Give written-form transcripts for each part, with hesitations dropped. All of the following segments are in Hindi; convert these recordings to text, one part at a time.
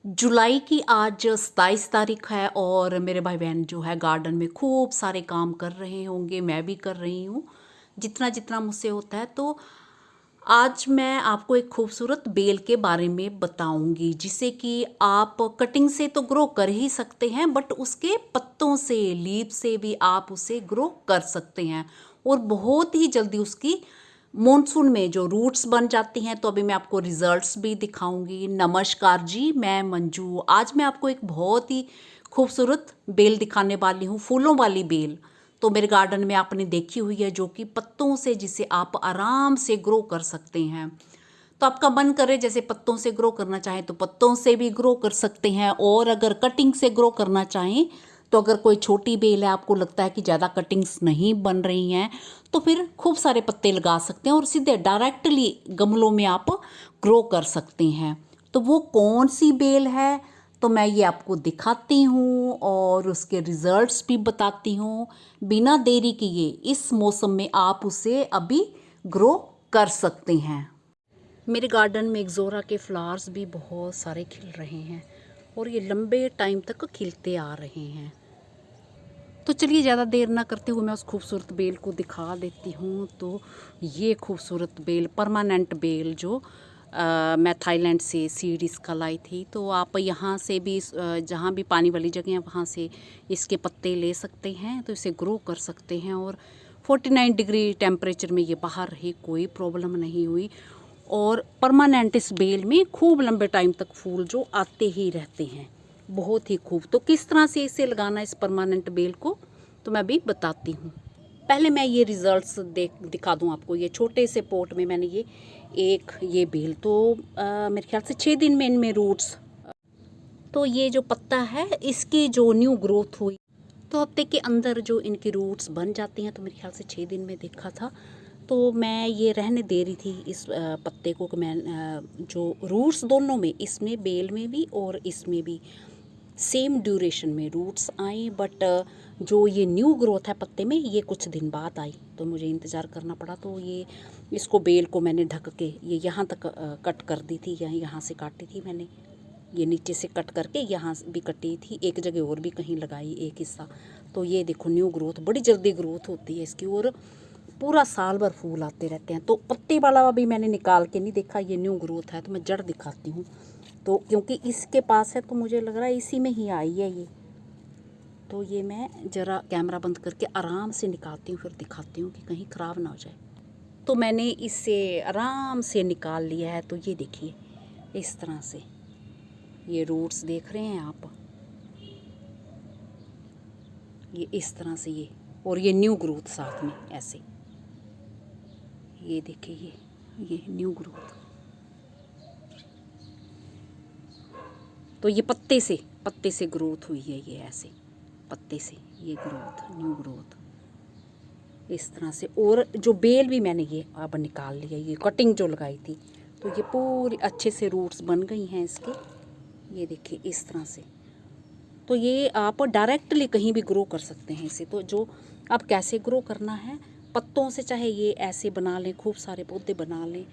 जुलाई की आज 27 तारीख है और मेरे भाई बहन जो है गार्डन में खूब सारे काम कर रहे होंगे, मैं भी कर रही हूँ जितना जितना मुझसे होता है। तो आज मैं आपको एक खूबसूरत बेल के बारे में बताऊंगी जिसे कि आप कटिंग से तो ग्रो कर ही सकते हैं, बट उसके पत्तों से, लीफ से भी आप उसे ग्रो कर सकते हैं और बहुत ही जल्दी उसकी मॉनसून में जो रूट्स बन जाती हैं। तो अभी मैं आपको रिजल्ट्स भी दिखाऊंगी। नमस्कार जी, मैं मंजू। आज मैं आपको एक बहुत ही खूबसूरत बेल दिखाने वाली हूँ, फूलों वाली बेल। तो मेरे गार्डन में आपने देखी हुई है, जो कि पत्तों से, जिसे आप आराम से ग्रो कर सकते हैं। तो आपका मन करे जैसे पत्तों से ग्रो करना चाहें तो पत्तों से भी ग्रो कर सकते हैं, और अगर कटिंग से ग्रो करना चाहें तो अगर कोई छोटी बेल है, आपको लगता है कि ज़्यादा कटिंग्स नहीं बन रही हैं, तो फिर खूब सारे पत्ते लगा सकते हैं और सीधे डायरेक्टली गमलों में आप ग्रो कर सकते हैं। तो वो कौन सी बेल है, तो मैं ये आपको दिखाती हूँ और उसके रिजल्ट्स भी बताती हूँ। बिना देरी किए इस मौसम में आप उसे अभी ग्रो कर सकते हैं। मेरे गार्डन में एक्ज़ोरा के फ्लावर्स भी बहुत सारे खिल रहे हैं और ये लंबे टाइम तक खिलते आ रहे हैं। तो चलिए ज़्यादा देर ना करते हुए मैं उस खूबसूरत बेल को दिखा देती हूँ। तो ये खूबसूरत बेल, परमानेंट बेल, जो मैं थाईलैंड से सीड इसका लाई थी। तो आप यहाँ से भी जहाँ भी पानी वाली जगह है वहाँ से इसके पत्ते ले सकते हैं, तो इसे ग्रो कर सकते हैं। और 49 डिग्री टेम्परेचर में ये बाहर रही, कोई प्रॉब्लम नहीं हुई। और परमानेंट इस बेल में खूब लंबे टाइम तक फूल जो आते ही रहते हैं, बहुत ही खूब। तो किस तरह से इसे लगाना, इस परमानेंट बेल को, तो मैं भी बताती हूँ। पहले मैं ये रिजल्ट्स दिखा दूँ आपको। ये छोटे से पोट में मैंने ये बेल, तो मेरे ख्याल से 6 दिन में इनमें रूट्स, तो ये जो पत्ता है इसकी जो न्यू ग्रोथ हुई, तो हफ्ते के अंदर जो इनकी रूट्स बन जाती हैं। तो मेरे ख्याल से 6 दिन में देखा था। तो मैं ये रहने दे रही थी इस पत्ते को कि मैं जो रूट्स दोनों में, इसमें बेल में भी और इसमें भी सेम ड्यूरेशन में रूट्स आए, बट जो ये न्यू ग्रोथ है पत्ते में, ये कुछ दिन बाद आई, तो मुझे इंतज़ार करना पड़ा। तो ये इसको, बेल को मैंने ढक के ये यहाँ तक कट कर दी थी, यहाँ से काटी थी मैंने, ये नीचे से कट करके यहाँ भी कटी थी, एक जगह और भी कहीं लगाई एक हिस्सा। तो ये देखो न्यू ग्रोथ, बड़ी जल्दी ग्रोथ होती है इसकी और पूरा साल भर फूल आते रहते हैं। तो पत्ते वाला अभी मैंने निकाल के नहीं देखा, ये न्यू ग्रोथ है। तो मैं जड़ दिखाती हूँ, तो क्योंकि इसके पास है तो मुझे लग रहा है इसी में ही आई है ये। तो ये मैं ज़रा कैमरा बंद करके आराम से निकालती हूँ, फिर दिखाती हूँ कि कहीं ख़राब ना हो जाए। तो मैंने इससे आराम से निकाल लिया है। तो ये देखिए इस तरह से ये रूट्स देख रहे हैं आप, ये इस तरह से ये, और ये न्यू ग्रोथ साथ में ऐसे, ये देखिए ये न्यू ग्रोथ। तो ये पत्ते से ग्रोथ हुई है, ये ऐसे पत्ते से ये ग्रोथ, न्यू ग्रोथ इस तरह से। और जो बेल भी मैंने ये अब निकाल लिया, ये कटिंग जो लगाई थी, तो ये पूरी अच्छे से रूट्स बन गई हैं इसके, ये देखिए इस तरह से। तो ये आप डायरेक्टली कहीं भी ग्रो कर सकते हैं इसे। तो जो अब कैसे ग्रो करना है, पत्तों से चाहे ये ऐसे बना लें, खूब सारे पौधे बना लें,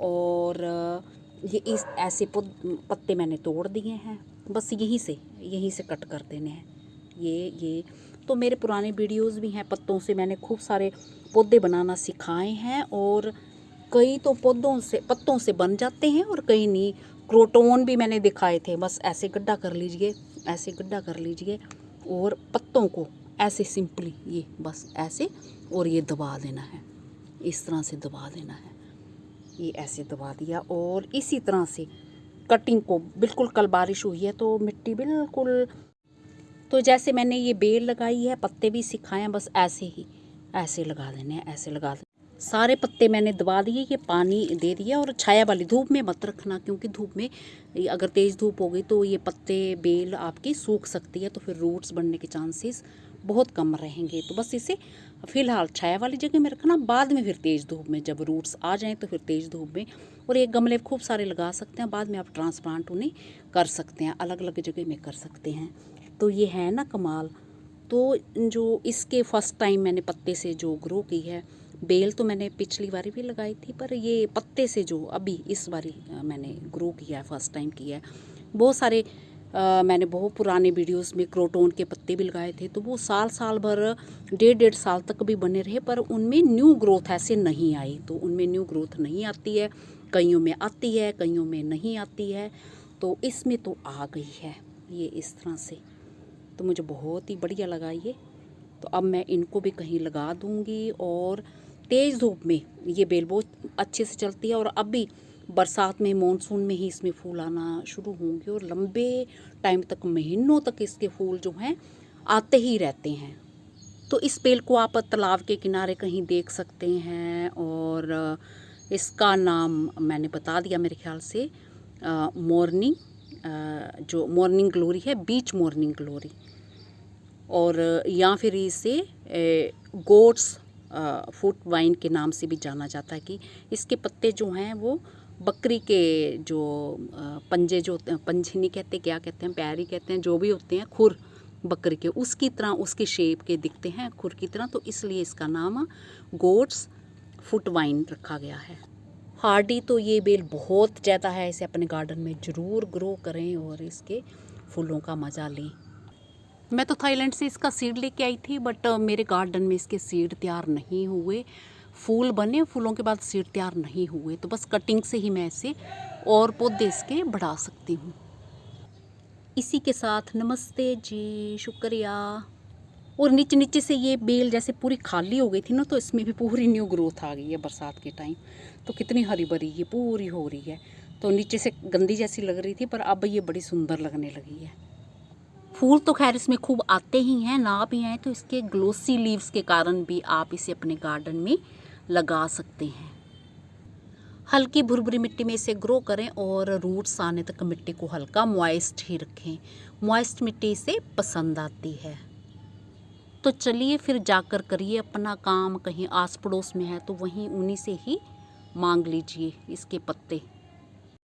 और ये इस ऐसे पत्ते मैंने तोड़ दिए हैं, बस यहीं से कट कर देने हैं ये। तो मेरे पुराने वीडियोस भी हैं, पत्तों से मैंने खूब सारे पौधे बनाना सिखाए हैं, और कई तो पत्तों से बन जाते हैं और कई नहीं। क्रोटोन भी मैंने दिखाए थे, बस ऐसे गड्ढा कर लीजिए, ऐसे गड्ढा कर लीजिए और पत्तों को ऐसे सिंपली ये बस ऐसे, और ये दबा देना है, इस तरह से दबा देना है, ये ऐसे दबा दिया। और इसी तरह से कटिंग को, बिल्कुल कल बारिश हुई है तो मिट्टी बिल्कुल, तो जैसे मैंने ये बेल लगाई है, पत्ते भी सिखाए हैं, बस ऐसे ही ऐसे लगा देने हैं, ऐसे लगा देने। सारे पत्ते मैंने दबा दिए, ये पानी दे दिया। और छाया वाली धूप में मत रखना, क्योंकि धूप में अगर तेज़ धूप हो गई तो ये पत्ते, बेल आपकी सूख सकती है, तो फिर रूट्स बनने के चांसेस बहुत कम रहेंगे। तो बस इसे फ़िलहाल छाया वाली जगह में रखना, बाद में फिर तेज़ धूप में जब रूट्स आ जाएँ तो फिर तेज़ धूप में। और एक गमले खूब सारे लगा सकते हैं, बाद में आप ट्रांसप्लांट उन्हें कर सकते हैं, अलग अलग जगह में कर सकते हैं। तो ये है ना कमाल। तो जो इसके फर्स्ट टाइम मैंने पत्ते से जो ग्रो की है, बेल तो मैंने पिछली बारी भी लगाई थी, पर ये पत्ते से जो अभी इस बारी मैंने ग्रो किया है, फर्स्ट टाइम किया है, बहुत सारे मैंने बहुत पुराने वीडियोस में क्रोटोन के पत्ते भी लगाए थे, तो वो साल भर 1.5 साल तक भी बने रहे, पर उनमें न्यू ग्रोथ ऐसे नहीं आई। तो उनमें न्यू ग्रोथ नहीं आती है, कईयों में आती है, कईयों में नहीं आती है। तो इसमें तो आ गई है ये इस तरह से, तो मुझे बहुत ही बढ़िया लगा ये। तो अब मैं इनको भी कहीं लगा दूँगी। और तेज़ धूप में ये बेल बहुत अच्छे से चलती है, और अभी बरसात में मानसून में ही इसमें फूल आना शुरू होंगे, और लंबे टाइम तक, महीनों तक इसके फूल जो हैं आते ही रहते हैं। तो इस बेल को आप तालाब के किनारे कहीं देख सकते हैं, और इसका नाम मैंने बता दिया मेरे ख्याल से, मॉर्निंग, जो मॉर्निंग ग्लोरी है, बीच मॉर्निंग ग्लोरी, और या फिर इसे गोट्स फुट वाइन के नाम से भी जाना जाता है। कि इसके पत्ते जो हैं वो बकरी के जो पंजे, जो पंजे नहीं कहते, क्या कहते हैं, पैर ही कहते हैं, जो भी होते हैं, खुर बकरी के, उसकी तरह, उसकी शेप के दिखते हैं, खुर की तरह, तो इसलिए इसका नाम गोट्स फुट वाइन रखा गया है। हार्डी तो ये बेल बहुत ज़्यादा है, इसे अपने गार्डन में ज़रूर ग्रो करें और इसके फूलों का मज़ा लें। मैं तो थाईलैंड से इसका सीड लेके आई थी, बट मेरे गार्डन में इसके सीड तैयार नहीं हुए। फूल बने, फूलों के बाद सीड तैयार नहीं हुए, तो बस कटिंग से ही मैं इसे और पौधे इसके बढ़ा सकती हूँ। इसी के साथ नमस्ते जी, शुक्रिया। और नीचे नीचे से ये बेल जैसे पूरी खाली हो गई थी ना, तो इसमें भी पूरी न्यू ग्रोथ आ गई है बरसात के टाइम। तो कितनी हरी भरी ये पूरी हो रही है। तो नीचे से गंदी जैसी लग रही थी, पर अब ये बड़ी सुंदर लगने लगी है। फूल तो खैर इसमें खूब आते ही हैं, ना भी हैं तो इसके ग्लोसी लीव्स के कारण भी आप इसे अपने गार्डन में लगा सकते हैं। हल्की भुरभुरी मिट्टी में इसे ग्रो करें, और रूट्स आने तक मिट्टी को हल्का मॉइस्ट ही रखें। मॉइस्ट मिट्टी इसे पसंद आती है। तो चलिए फिर जाकर करिए अपना काम। कहीं आस पड़ोस में है तो वहीं उन्हीं से ही मांग लीजिए इसके पत्ते।